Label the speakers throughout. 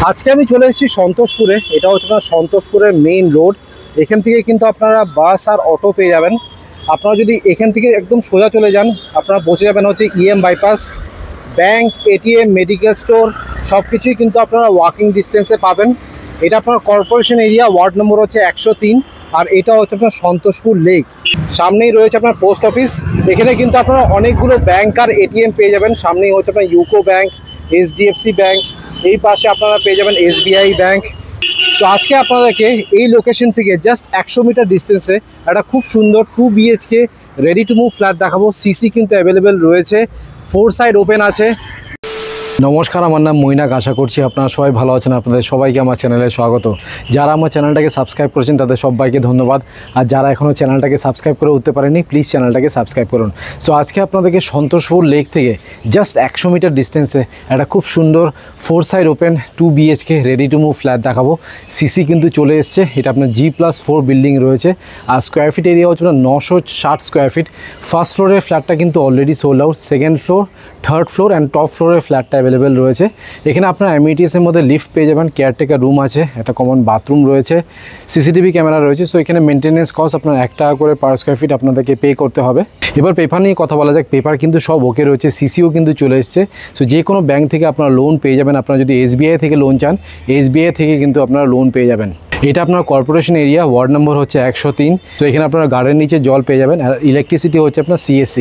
Speaker 1: আজকে আমি চলে এসেছি সন্তোষপুরে। এটা হচ্ছে আপনার সন্তোষপুরের মেইন রোড। এখান থেকে কিন্তু আপনারা বাস আর অটো পেয়ে যাবেন। আপনারা যদি এখান থেকে একদম সোজা চলে যান, আপনারা পৌঁছে যাবেন হচ্ছে bypass. Bank, ATM, medical store সব কিছুই কিন্তু আপনারা ওয়াকিং ডিস্টেন্সে পাবেন। এটা আপনার কর্পোরেশন এরিয়া, ওয়ার্ড নম্বর হচ্ছে 103। আর এটা হচ্ছে আপনার সন্তোষপুর লেক। সামনেই রয়েছে আপনার পোস্ট অফিস। এখানে কিন্তু আপনারা অনেকগুলো ব্যাংক আর এটিএম পেয়ে যাবেন। সামনেই হচ্ছে আপনার ইউকো ব্যাংক, এইচডিএফসি ব্যাংক, এই পাশে আপনারা পেয়ে যাবেন এসবিআই ব্যাংক। তো আজকে আপনাদেরকে এই লোকেশন থেকে জাস্ট 100 মিটার ডিস্টেন্সে একটা খুব সুন্দর 2 BHK ready to move flat দেখাবো। সিসি কিন্তু অ্যাভেলেবেল রয়েছে, 4 সাইড ওপেন আছে। নমস্কার, আমার নাম মৈনাক। আশা করছি আপনারা সবাই ভালো আছেন। আপনাদের সবাইকে আমার চ্যানেলে স্বাগত। যারা আমার চ্যানেলটাকে সাবস্ক্রাইব করেছেন তাদের সবাইকে ধন্যবাদ। আর যারা এখনও চ্যানেলটাকে সাবস্ক্রাইব করে উঠতে পারেনি, প্লিজ চ্যানেলটাকে সাবস্ক্রাইব করুন। সো আজকে আপনাদেরকে সন্তোষপুর লেক থেকে জাস্ট 100 মিটার ডিস্টেন্সে একটা খুব সুন্দর 4 side open 2 BHK ready to move flat দেখাবো। সিসি কিন্তু চলে এসছে। এটা আপনার G+4 বিল্ডিং রয়েছে। আর স্কোয়ার ফিট এরিয়া হচ্ছে 960 স্কোয়ার ফিট। ফার্স্ট ফ্লোরের ফ্ল্যাটটা কিন্তু already sold out. Second floor, third floor and top ফ্লোরের ফ্ল্যাটটা অ্যাভেলেবেল রয়েছে। এখানে আপনার অ্যামিনিটিসের মধ্যে লিফট পেয়ে যাবেন, কেয়ারটেকার রুম আছে, একটা কমন বাথরুম রয়েছে, সিসিটিভি ক্যামেরা রয়েছে। সো এখানে মেনটেন্যান্স কস্ট আপনার 1 টাকা করে পার স্কোয়ার ফিট আপনাদেরকে পে করতে হবে। এবার পেপার নিয়ে কথা বলা যাক। পেপার কিন্তু সব ওকে রয়েছে, সিসিও কিন্তু চলে এসছে। সো যে কোনো ব্যাংক থেকে আপনারা লোন পেয়ে যাবেন। আপনারা যদি SBI থেকে লোন চান, SBI থেকে কিন্তু আপনারা লোন পেয়ে যাবেন। এটা আপনার কর্পোরেশন এরিয়া, ওয়ার্ড নম্বর হচ্ছে 103। তো এখানে আপনারা গার্ডের নিচে জল পেয়ে যাবেন। আর ইলেকট্রিসিটি হচ্ছে আপনার CSC।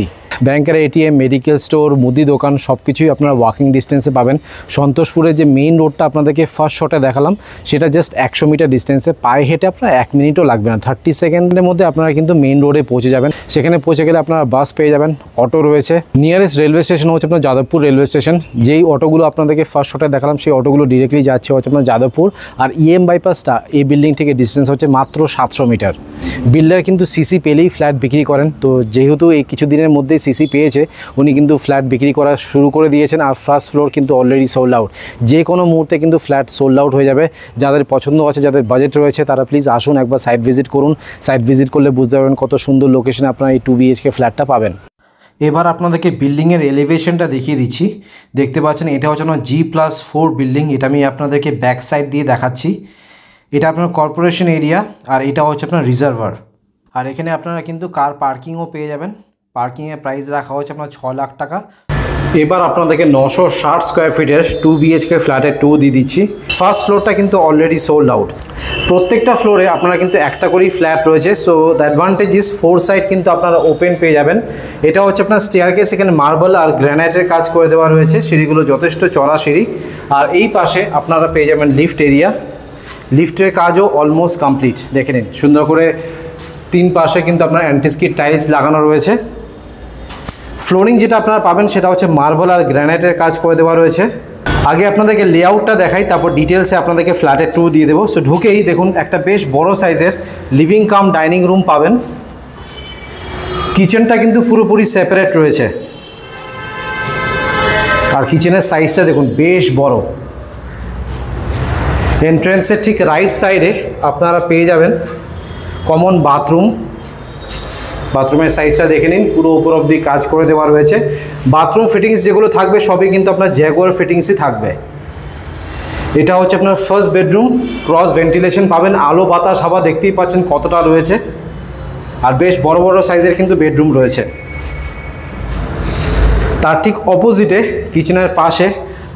Speaker 1: ব্যাংকের এটিএম, মেডিকেল স্টোর, মুদি দোকান সব কিছুই আপনারা ওয়াকিং ডিস্টেন্সে পাবেন। সন্তোষপুরের যে মেইন রোডটা আপনাদেরকে ফার্স্ট শটে দেখালাম, সেটা জাস্ট 100 মিটার ডিস্টেন্সে। পায়ে হেঁটে আপনার 1 মিনিটও লাগবে না, 30 সেকেন্ডের মধ্যে আপনারা কিন্তু মেইন রোডে পৌঁছে যাবেন। সেখানে পৌঁছে গেলে আপনারা বাস পেয়ে যাবেন, অটো রয়েছে। নিয়ারেস্ট রেলওয়ে স্টেশন হচ্ছে আপনার যাদবপুর রেলওয়ে স্টেশন। যেই অটোগুলো আপনাদেরকে ফার্স্ট শটে দেখালাম, সেই অটোগুলো ডিরেক্টলি যাচ্ছে হচ্ছে আপনার যাদবপুর। আর বাইপাসটা এই বিল্ডিং থেকে ডিস্টেন্স হচ্ছে মাত্র 700 মিটার। বিল্ডার কিন্তু সিসি পেলেই ফ্ল্যাট বিক্রি করেন। তো যেহেতু এই কিছু দিনের মধ্যেই সিসি পেয়েছে, উনি কিন্তু ফ্ল্যাট বিক্রি করা শুরু করে দিয়েছেন। আর ফার্স্ট ফ্লোর কিন্তু অলরেডি সোল্ড আউট। যে কোনো মুহূর্তে কিন্তু ফ্ল্যাট সোল্ড আউট হয়ে যাবে। যাদের পছন্দ আছে, যাদের বাজেট রয়েছে, তারা প্লিজ আসুন, একবার সাইট ভিজিট করুন। সাইট ভিজিট করলে বুঝতে পারবেন কত সুন্দর লোকেশনে আপনারা এই 2 BHK ফ্ল্যাটটা পাবেন। এবার আপনাদেরকে বিল্ডিংয়ের এলিভেশনটা দেখিয়ে দিচ্ছি। দেখতে পাচ্ছেন এটা হচ্ছে আমার G+4 বিল্ডিং। এটা আমি আপনাদেরকে ব্যাক সাইড দিয়ে দেখাচ্ছি। এটা আপনার কর্পোরেশন এরিয়া, আর এটা হচ্ছে আপনার রিজার্ভার। আর এখানে আপনারা কিন্তু কার পার্কিংও পেয়ে যাবেন। পার্কিংয়ের প্রাইস রাখা হচ্ছে আপনার 6 লাখ টাকা। এবার আপনাদেরকে 960 স্কোয়ার ফিটের 2 BHK ফ্ল্যাটের 2 দিয়ে দিচ্ছি। ফার্স্ট ফ্লোরটা কিন্তু অলরেডি সোল্ড আউট। প্রত্যেকটা ফ্লোরে আপনারা কিন্তু একটা করেই ফ্ল্যাট রয়েছে। So the advantage is 4 side কিন্তু আপনারা ওপেন পেয়ে যাবেন। এটা হচ্ছে আপনার স্টেয়ারকেস, এখানে মার্বেল আর গ্রানাইটের কাজ করে দেওয়া রয়েছে। সিঁড়িগুলো যথেষ্ট চড়া সিঁড়ি। আর এই পাশে আপনারা পেয়ে যাবেন লিফট এরিয়া। লিফটের কাজও অলমোস্ট কমপ্লিট। দেখে নিন, সুন্দর করে 3 পাশে কিন্তু আপনার অ্যান্টিস্কিড টাইলস লাগানো রয়েছে। ফ্লোরিং যেটা আপনারা পাবেন সেটা হচ্ছে মার্বেল আর গ্রানাইটের কাজ করে দেওয়া রয়েছে। আগে আপনাদেরকে লেআউটটা দেখাই, তারপর ডিটেলসে আপনাদেরকে ফ্ল্যাটের 2 দিয়ে দেবো। সো ঢুকেই দেখুন একটা বেশ বড় সাইজের লিভিং কাম ডাইনিং রুম পাবেন। কিচেনটা কিন্তু পুরোপুরি সেপারেট রয়েছে। আর কিচেনের সাইজটা দেখুন বেশ বড়। এন্ট্রেন্সের ঠিক রাইট সাইডে আপনারা পেয়ে যাবেন কমন বাথরুম। বাথরুমের সাইজটা দেখে নিন, পুরো উপর অবধি কাজ করে দেওয়া রয়েছে। বাথরুম ফিটিংস যেগুলো থাকবে সবই কিন্তু আপনার জ্যাগুয়ার ফিটিংসই থাকবে। এটা হচ্ছে আপনার ফার্স্ট বেডরুম। ক্রস ভেন্টিলেশন পাবেন, আলো বাতাস হাওয়া দেখতেই পাচ্ছেন কতটা রয়েছে। আর বেশ বড় বড় সাইজের কিন্তু বেডরুম রয়েছে। তার ঠিক অপোজিটে কিচেনের পাশে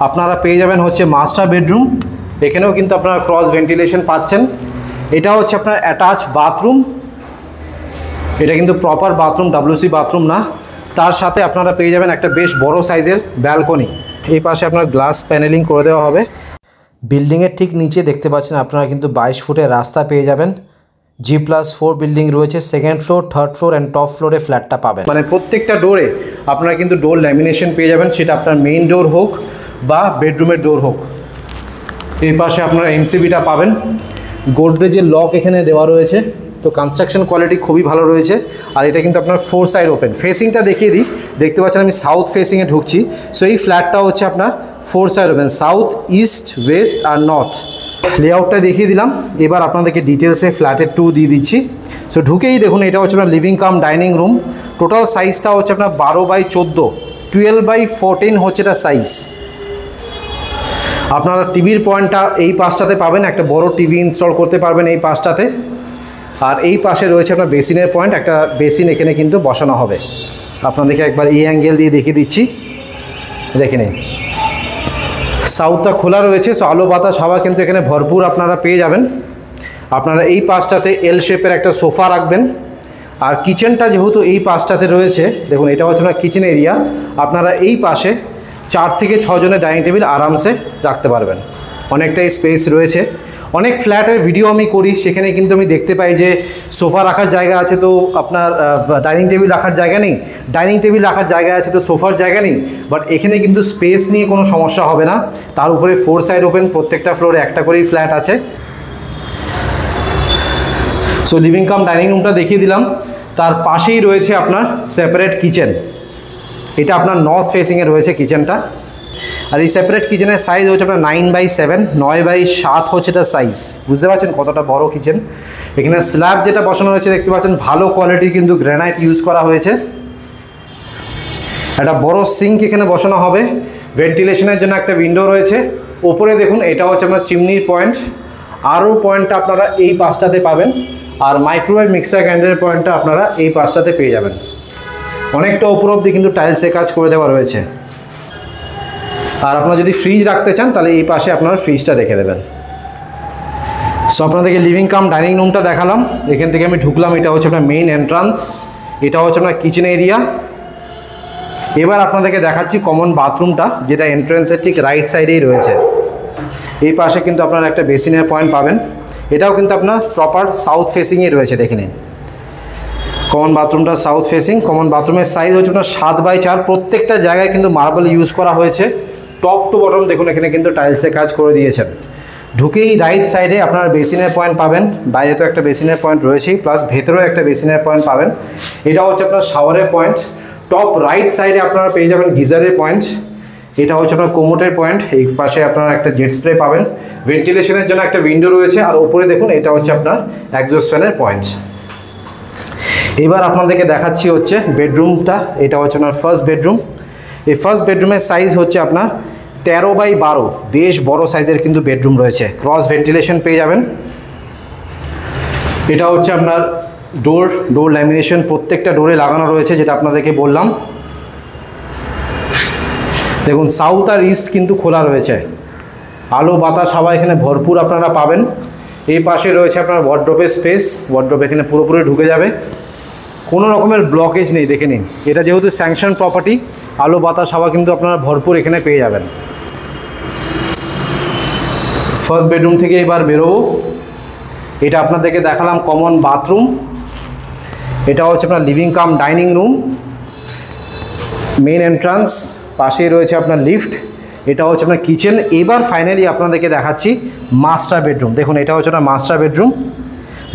Speaker 1: আপনারা পেয়ে যাবেন হচ্ছে মাস্টার বেডরুম। এখানেও কিন্তু আপনারা ক্রস ভেন্টিলেশন পাচ্ছেন। এটা হচ্ছে আপনার অ্যাটাচ বাথরুম। এটা কিন্তু প্রপার বাথরুম, WC বাথরুম না। তার সাথে আপনারা পেয়ে যাবেন একটা বেশ বড় সাইজের ব্যালকনি। এই পাশে আপনার গ্লাস প্যানেলিং করে দেওয়া হবে। বিল্ডিংয়ের ঠিক নিচে দেখতে পাচ্ছেন আপনারা কিন্তু 22 ফুটের রাস্তা পেয়ে যাবেন। G+4 বিল্ডিং রয়েছে। Second floor, third floor and top ফ্লোরে ফ্ল্যাটটা পাবেন। মানে প্রত্যেকটা ডোরে আপনারা কিন্তু ডোর ল্যামিনেশন পেয়ে যাবেন, সেটা আপনার মেইন ডোর হোক বা বেডরুমের ডোর হোক। এই পাশে আপনারা MCBটা পাবেন। গোদরেজের লক এখানে দেওয়া রয়েছে। তো কনস্ট্রাকশন কোয়ালিটি খুবই ভালো রয়েছে। আর এটা কিন্তু আপনার 4 সাইড ওপেন। ফেসিংটা দেখিয়ে দিই। দেখতে পাচ্ছেন আমি সাউথ ফেসিংয়ে ঢুকছি। সো এই ফ্ল্যাটটা হচ্ছে আপনার 4 side open, south, east, west আর নর্থ। লেআউটটা দেখিয়ে দিলাম। এবার আপনাদেরকে ডিটেলসে ফ্ল্যাটের 2 দিয়ে দিচ্ছি। সো ঢুকেই দেখুন এটা হচ্ছে আপনার living cum dining room. Total সাইজটা হচ্ছে আপনার 12 বাই 14, 12 বাই 14 হচ্ছে এটা সাইজ। আপনারা টিভির পয়েন্টটা এই পাশটাতে পাবেন, একটা বড় টিভি ইনস্টল করতে পারবেন এই পাশটাতে। আর এই পাশে রয়েছে আপনার বেসিনের পয়েন্ট, একটা বেসিন এখানে কিন্তু বসানো হবে। আপনাদেরকে একবার এই অ্যাঙ্গেল দিয়ে দেখিয়ে দিচ্ছি, দেখে নিন। সাউথটা খোলা রয়েছে, সো আলো বাতাস হাওয়া কিন্তু এখানে ভরপুর আপনারা পেয়ে যাবেন। আপনারা এই পাশটাতে এল শেপের একটা সোফা রাখবেন। আর কিচেনটা যেহেতু এই পাশটাতে রয়েছে, দেখুন এটা হচ্ছে আপনার কিচেন এরিয়া। আপনারা এই পাশে 4 থেকে 6 জনের ডাইনিং টেবিল আরামসে রাখতে পারবেন, অনেকটাই স্পেস রয়েছে। অনেক ফ্ল্যাটের ভিডিও আমি করি, সেখানে কিন্তু আমি দেখতে পাই যে সোফা রাখার জায়গা আছে তো আপনার ডাইনিং টেবিল রাখার জায়গা নেই, ডাইনিং টেবিল রাখার জায়গা আছে তো সোফার জায়গা নেই। বাট এখানে কিন্তু স্পেস নিয়ে কোনো সমস্যা হবে না। তার উপরে 4 সাইড ওপেন, প্রত্যেকটা ফ্লোরে একটা করেই ফ্ল্যাট আছে। সো লিভিং কাম ডাইনিং রুমটা দেখিয়ে দিলাম। তার পাশেই রয়েছে আপনার সেপারেট কিচেন, এটা আপনার নর্থ ফেসিংয়ে রয়েছে কিচেনটা। আর এই সেপারেট কিচেনের সাইজ হচ্ছে আপনার 9/7, 9/7 হচ্ছে এটা সাইজ। বুঝতে পারছেন কতটা বড় কিচেন। এখানে স্ল্যাব যেটা বসানো হয়েছে দেখতে পাচ্ছেন, ভালো কোয়ালিটির কিন্তু গ্রানাইট ইউজ করা হয়েছে। একটা বড় সিঙ্ক এখানে বসানো হবে, ভেন্টিলেশনের জন্য একটা উইন্ডো রয়েছে। ওপরে দেখুন এটা হচ্ছে আপনার চিমনির পয়েন্ট, আরও পয়েন্টটা আপনারা এই পাশটাতে পাবেন। আর মাইক্রোওয়েভ মিক্সার গ্রাইন্ডারের পয়েন্টটা আপনারা এই পাশটাতে পেয়ে যাবেন। অনেকটা উপর অবধি কিন্তু টাইলসে কাজ করে দেওয়া রয়েছে। আর আপনারা যদি ফ্রিজ রাখতে চান তাহলে এই পাশে আপনারা ফ্রিজটা রেখে দেবেন। সো আপনাদেরকে লিভিং কাম ডাইনিং রুমটা দেখালাম। এখান থেকে আমি ঢুকলাম, এটা হচ্ছে আপনার মেইন এন্ট্রান্স, এটা হচ্ছে আপনার কিচেন এরিয়া। এবার আপনাদেরকে দেখাচ্ছি কমন বাথরুমটা, যেটা এন্ট্রান্সের ঠিক রাইট সাইডেই রয়েছে। এই পাশে কিন্তু আপনারা একটা বেসিনের পয়েন্ট পাবেন, এটাও কিন্তু আপনার প্রপার সাউথ ফেসিংয়ে রয়েছে। দেখে নিন কমন বাথরুমটা সাউথ ফেসিং। কমন বাথরুমের সাইজ হচ্ছে আপনার 7/4, প্রত্যেকটা জায়গায় কিন্তু মার্বেল ইউজ করা হয়েছে। টপ টু বটম দেখুন এখানে কিন্তু টাইলসে কাজ করে দিয়েছেন। ঢুকেই রাইট সাইডে আপনার বেসিনের পয়েন্ট পাবেন, বাইরে তো একটা বেসিনের পয়েন্ট রয়েছেই, প্লাস ভেতরেও একটা বেসিনের পয়েন্ট পাবেন। এটা হচ্ছে আপনার শাওয়ারের পয়েন্ট। টপ রাইট সাইডে আপনারা পেয়ে যাবেন গিজারের পয়েন্ট, এটা হচ্ছে আপনার কোমোটের পয়েন্ট। এই পাশে আপনারা একটা জেট স্প্রে পাবেন, ভেন্টিলেশনের জন্য একটা উইন্ডো রয়েছে। আর উপরে দেখুন এটা হচ্ছে আপনার এক্সজস্ট ফ্যানের পয়েন্ট। এবার আপনাদেরকে দেখাচ্ছি হচ্ছে বেডরুমটা, এটা হচ্ছে আপনার ফার্স্ট বেডরুম। এই ফার্স্ট বেডরুমের সাইজ হচ্ছে আপনার 13/12, বেশ বড় সাইজের কিন্তু বেডরুম রয়েছে। ক্রস ভেন্টিলেশন পেয়ে যাবেন। এটা হচ্ছে আপনার ডোর ল্যামিনেশন প্রত্যেকটা ডোরে লাগানো রয়েছে, যেটা আপনাদেরকে বললাম। দেখুন সাউথ আর ইস্ট কিন্তু খোলা রয়েছে, আলো বাতাস হাওয়া এখানে ভরপুর আপনারা পাবেন। এই পাশে রয়েছে আপনার ওয়ার্ড্রোবের স্পেস, ওয়ার্ড্রোব এখানে পুরোপুরি ঢুকে যাবে, কোনো রকমের ব্লকেজ নেই। দেখে নিন, এটা যেহেতু স্যাংশন প্রপার্টি, আলো বাতাস হাওয়া কিন্তু আপনারা ভরপুর এখানে পেয়ে যাবেন। ফার্স্ট বেডরুম থেকে এবার বেরোবো। এটা আপনাদেরকে দেখালাম কমন বাথরুম, এটা হচ্ছে আপনার living cum dining room, main entrance, পাশেই রয়েছে আপনার লিফট। এটা হচ্ছে আপনার কিচেন। এবার ফাইনালি আপনাদেরকে দেখাচ্ছি মাস্টার বেডরুম। দেখুন এটা হচ্ছে আপনার মাস্টার বেডরুম।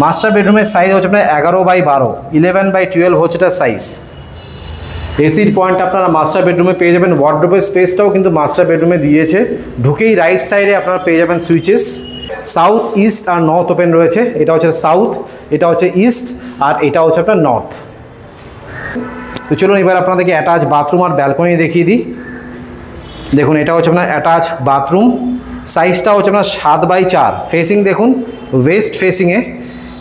Speaker 1: মাস্টার বেডরুমের সাইজ হচ্ছে আপনার 11/12, 11/12 হচ্ছে এটা সাইজ। এসির পয়েন্ট আপনারা মাস্টার বেডরুমে পেয়ে যাবেন। ওয়ার্ড্রোবের স্পেসটাও কিন্তু মাস্টার বেডরুমে দিয়েছে। ঢুকেই রাইট সাইডে আপনারা পেয়ে যাবেন সুইচেস। সাউথ, ইস্ট আর নর্থ ওপেন রয়েছে। এটা হচ্ছে সাউথ, এটা হচ্ছে ইস্ট, আর এটা হচ্ছে আপনার নর্থ। তো চলুন এবার আপনাদেরকে অ্যাটাচ বাথরুম আর ব্যালকনি দেখিয়ে দিই। দেখুন এটা হচ্ছে আপনার অ্যাটাচ বাথরুম, সাইজটা হচ্ছে আপনার 7/4। ফেসিং দেখুন ওয়েস্ট ফেসিংয়ে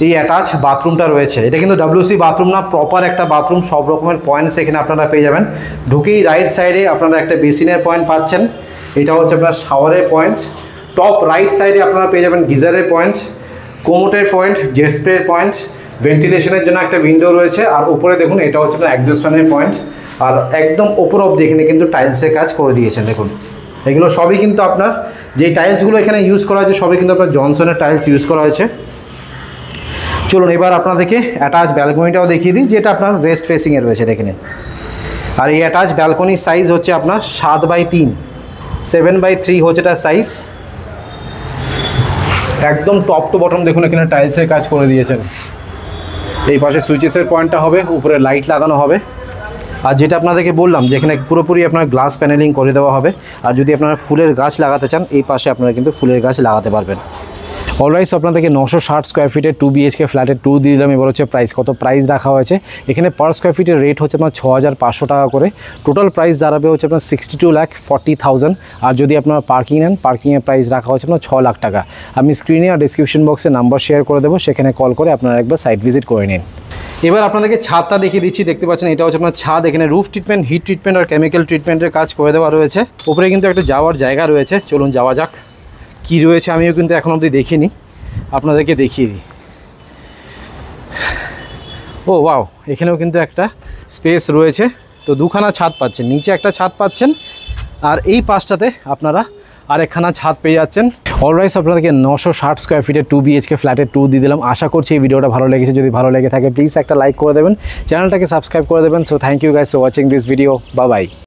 Speaker 1: এই অ্যাটাচ বাথরুমটা রয়েছে। এটা কিন্তু WC বাথরুম না, প্রপার একটা বাথরুম, সব রকমের পয়েন্টস এখানে আপনারা পেয়ে যাবেন। ঢুকেই রাইট সাইডে আপনারা একটা বেসিনের পয়েন্ট পাচ্ছেন, এটা হচ্ছে আপনার শাওয়ারের পয়েন্ট। টপ রাইট সাইডে আপনারা পেয়ে যাবেন গিজারের পয়েন্ট, কোমোটের পয়েন্ট, জেট স্প্রের পয়েন্ট, ভেন্টিলেশনের জন্য একটা উইন্ডো রয়েছে। আর উপরে দেখুন এটা হচ্ছে আপনার এক্সজস্ট ফ্যানের পয়েন্ট। আর একদম ওপর অবধি এখানে কিন্তু টাইলসের কাজ করে দিয়েছেন। দেখুন এগুলো সবই কিন্তু আপনার, যে টাইলসগুলো এখানে ইউজ করা হয়েছে সবই কিন্তু আপনার জনসনের টাইলস ইউজ করা হয়েছে। চলুন এবার আপনাদেরকে অ্যাটাচ ব্যালকনিটাও দেখিয়ে দিই, যেটা আপনার ওয়েস্ট ফেসিংয়ে রয়েছে। দেখে নিন। আর এই অ্যাটাচ ব্যালকনির সাইজ হচ্ছে আপনার 7/3, 7/3 হচ্ছে এটার সাইজ। একদম টপ টু বটম দেখুন এখানে টাইলসের কাজ করে দিয়েছেন। এই পাশে সুইচেসের পয়েন্টটা হবে, উপরে লাইট লাগানো হবে। আর যেটা আপনাদেরকে বললাম যে এখানে পুরোপুরি আপনার গ্লাস প্যানেলিং করে দেওয়া হবে। আর যদি আপনারা ফুলের গাছ লাগাতে চান এই পাশে আপনারা কিন্তু ফুলের গাছ লাগাতে পারবেন। অলরাইট আপনাদেরকে 960 স্কোয়ার ফিটের 2 BHK ফ্ল্যাটের 2 দিয়ে দিলাম। এবার হচ্ছে প্রাইস, কত প্রাইস রাখা হয়েছে এখানে পার স্কোয়ার ফিটের রেট হচ্ছে আপনার 6500 টাকা করে। টোটাল প্রাইস দাঁড়াবে হচ্ছে আপনার 62,40,000। আর যদি আপনারা পার্কিং নেন, পার্কিংয়ের প্রাইস রাখা হচ্ছে আপনার 6 লাখ টাকা। আমি স্ক্রিনে আর ডিসক্রিপশন বক্সে নাম্বার শেয়ার করে দেবো, সেখানে কল করে আপনারা একবার সাইট ভিজিট করে নিন। এবার আপনাদেরকে ছাদটা দেখিয়ে দিচ্ছি। দেখতে পাচ্ছেন এটা হচ্ছে আপনার ছাদ। এখানে রুফ ট্রিটমেন্ট, হিট ট্রিটমেন্ট আর কেমিক্যাল ট্রিটমেন্টের কাজ করে দেওয়া রয়েছে। উপরে কিন্তু একটা যাওয়ার জায়গা রয়েছে, চলুন যাওয়া যাক। কি রয়েছে আমিও কিন্তু এখন অবধি দেখিনি, আপনাদেরকে দেখিয়ে দিই। ও ওয়াও, এখানেও কিন্তু একটা স্পেস রয়েছে। তো দুখানা ছাদ পাচ্ছেন, নিচে একটা ছাদ পাচ্ছেন আর এই পাশটাতে আপনারা আরেকখানা ছাদ পেয়ে যাচ্ছেন। অলরাইট আপনাদেরকে 960 স্কোয়ার ফিটের 2 BHK ফ্ল্যাটের 2 দিয়ে দিলাম। আশা করছি এই ভিডিওটা ভালো লেগেছে। যদি ভালো লেগে থাকে প্লিজ একটা লাইক করে দেবেন, চ্যানেলটাকে সাবস্ক্রাইব করে দেবেন। So thank you guys for watching this video. Bye by.